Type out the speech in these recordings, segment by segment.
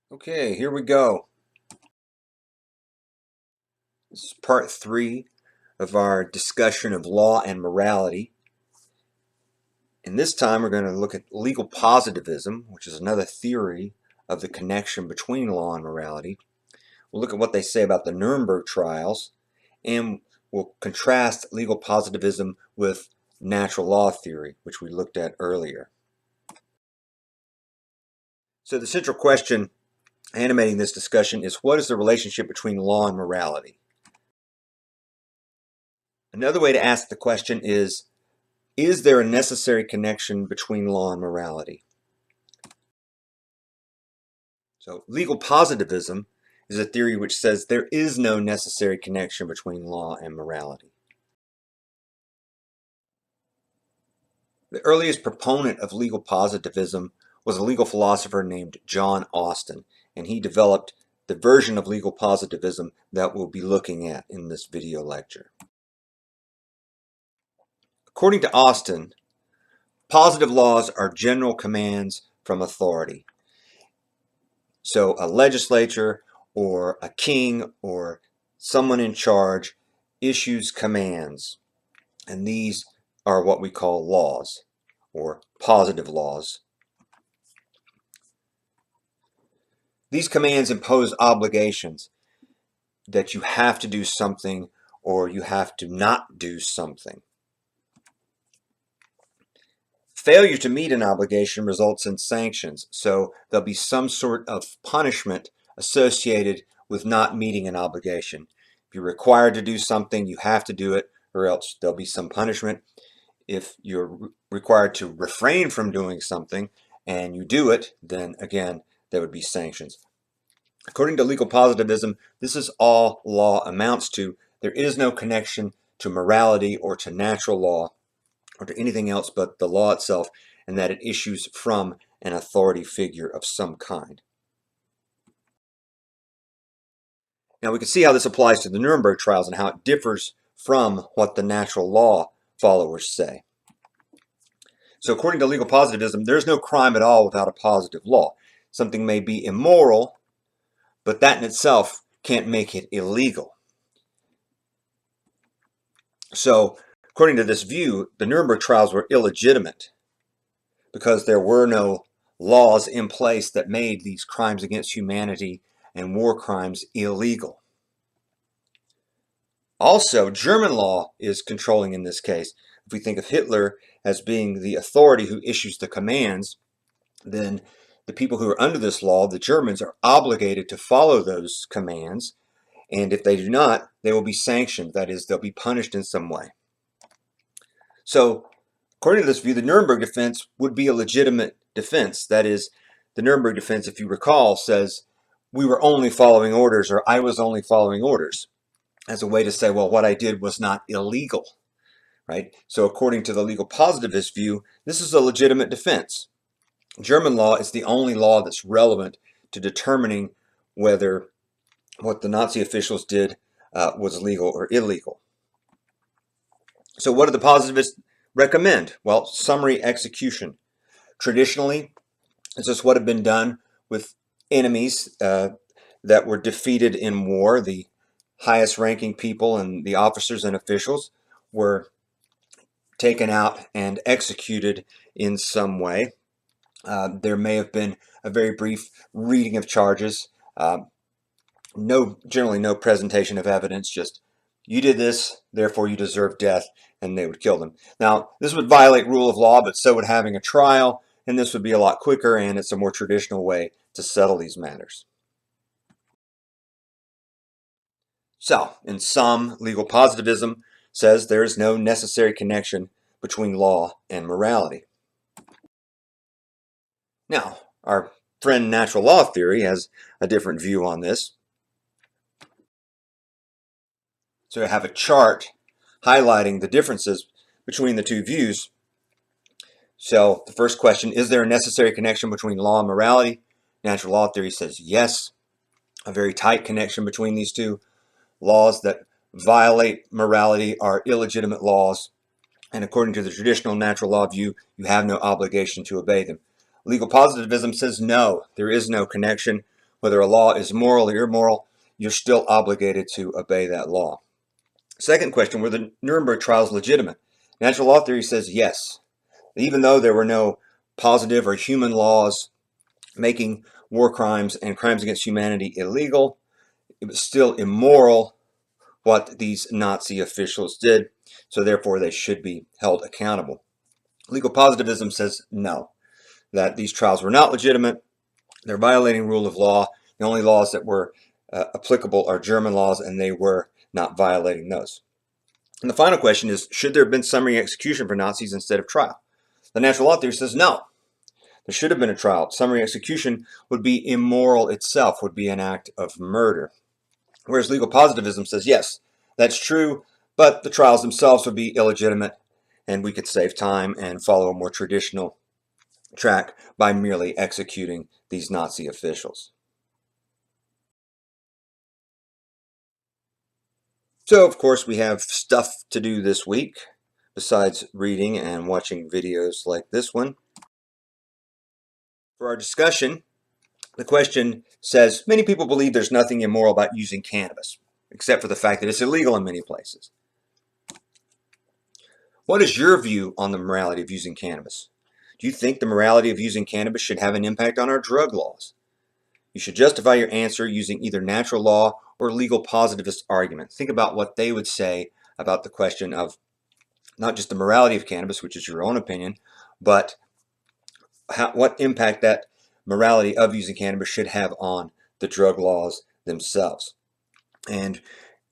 Okay, here we go. This is part 3 of our discussion of law and morality. And this time we're going to look at legal positivism, which is another theory of the connection between law and morality. We'll look at what they say about the Nuremberg trials, and we'll contrast legal positivism with natural law theory, which we looked at earlier. So the central question animating this discussion is, what is the relationship between law and morality? Another way to ask the question is there a necessary connection between law and morality? So legal positivism is a theory which says there is no necessary connection between law and morality. The earliest proponent of legal positivism was a legal philosopher named John Austin, and he developed the version of legal positivism that we'll be looking at in this video lecture. According to Austin, positive laws are general commands from authority. So a legislature or a king or someone in charge issues commands, and these are what we call laws or positive laws. These commands impose obligations that you have to do something or you have to not do something. Failure to meet an obligation results in sanctions, so there'll be some sort of punishment associated with not meeting an obligation. If you're required to do something, you have to do it, or else there'll be some punishment. If you're required to refrain from doing something and you do it, then again, there would be sanctions. According to legal positivism, this is all law amounts to. There is no connection to morality or to natural law or to anything else but the law itself, and that it issues from an authority figure of some kind. Now we can see how this applies to the Nuremberg trials and how it differs from what the natural law followers say. So according to legal positivism, there's no crime at all without a positive law. Something may be immoral, but that in itself can't make it illegal. So according to this view, the Nuremberg trials were illegitimate because there were no laws in place that made these crimes against humanity and war crimes illegal. Also, German law is controlling in this case. If we think of Hitler as being the authority who issues the commands, then the people who are under this law, the Germans, are obligated to follow those commands, and if they do not, they will be sanctioned. That is, they'll be punished in some way. So, according to this view, the Nuremberg defense would be a legitimate defense. That is, the Nuremberg defense, if you recall, says we were only following orders, or I was only following orders, as a way to say, well, what I did was not illegal, right? So according to the legal positivist view, this is a legitimate defense. German law is the only law that's relevant to determining whether what the Nazi officials did was legal or illegal. So what do the positivists recommend? Well, summary execution. Traditionally, this is what had been done with enemies that were defeated in war. The highest ranking people and the officers and officials were taken out and executed in some way. There may have been a very brief reading of charges, generally no presentation of evidence, just you did this, therefore you deserve death, and they would kill them. Now, this would violate rule of law, but so would having a trial, and this would be a lot quicker, and it's a more traditional way to settle these matters. So, in sum, legal positivism says there is no necessary connection between law and morality. Now, our friend natural law theory has a different view on this. So I have a chart highlighting the differences between the two views. So the first question, is there a necessary connection between law and morality? Natural law theory says yes, a very tight connection between these two. Laws that violate morality are illegitimate laws, and according to the traditional natural law view, you have no obligation to obey them. Legal positivism says no, there is no connection. whether a law is moral or immoral, you're still obligated to obey that law. Second question, were the Nuremberg trials legitimate? Natural law theory says yes. Even though there were no positive or human laws making war crimes and crimes against humanity illegal, it was still immoral what these Nazi officials did, so therefore they should be held accountable. Legal positivism says no, that these trials were not legitimate, they're violating rule of law. The only laws that were applicable are German laws, and they were not violating those. And the final question is, should there have been summary execution for Nazis instead of trial? The natural law theory says no. There should have been a trial. Summary execution would be immoral itself, would be an act of murder. Whereas legal positivism says, yes, that's true, but the trials themselves would be illegitimate, and we could save time and follow a more traditional track by merely executing these Nazi officials. So, of course, we have stuff to do this week besides reading and watching videos like this one. For our discussion, the question says, many people believe there's nothing immoral about using cannabis, except for the fact that it's illegal in many places. What is your view on the morality of using cannabis? Do you think the morality of using cannabis should have an impact on our drug laws? You should justify your answer using either natural law or legal positivist argument. Think about what they would say about the question of not just the morality of cannabis, which is your own opinion, but what impact that morality of using cannabis should have on the drug laws themselves. And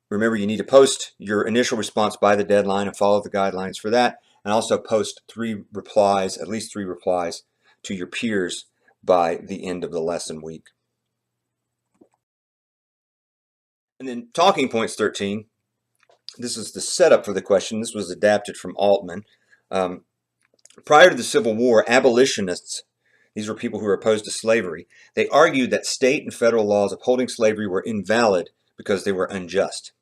remember, you need to post your initial response by the deadline and follow the guidelines for that. And also post at least three replies to your peers by the end of the lesson week. And then talking points 13. This is the setup for the question. This was adapted from Altman. Prior to the Civil War, abolitionists, these were people who were opposed to slavery, they argued that state and federal laws upholding slavery were invalid because they were unjust.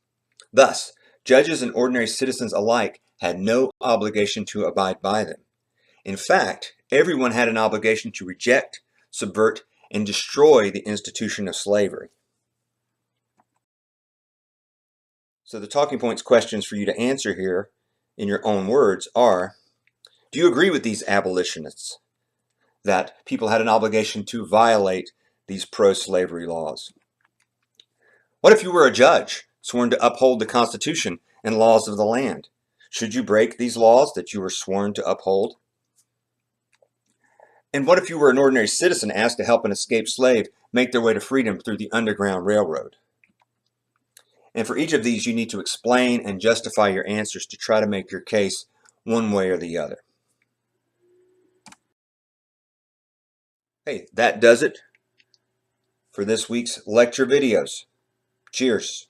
Thus, judges and ordinary citizens alike had no obligation to abide by them. In fact, everyone had an obligation to reject, subvert, and destroy the institution of slavery. So the talking points questions for you to answer here in your own words are, do you agree with these abolitionists that people had an obligation to violate these pro-slavery laws? What if you were a judge sworn to uphold the Constitution and laws of the land? Should you break these laws that you were sworn to uphold? And what if you were an ordinary citizen asked to help an escaped slave make their way to freedom through the Underground Railroad? And for each of these, you need to explain and justify your answers to try to make your case one way or the other. Hey, that does it for this week's lecture videos. Cheers.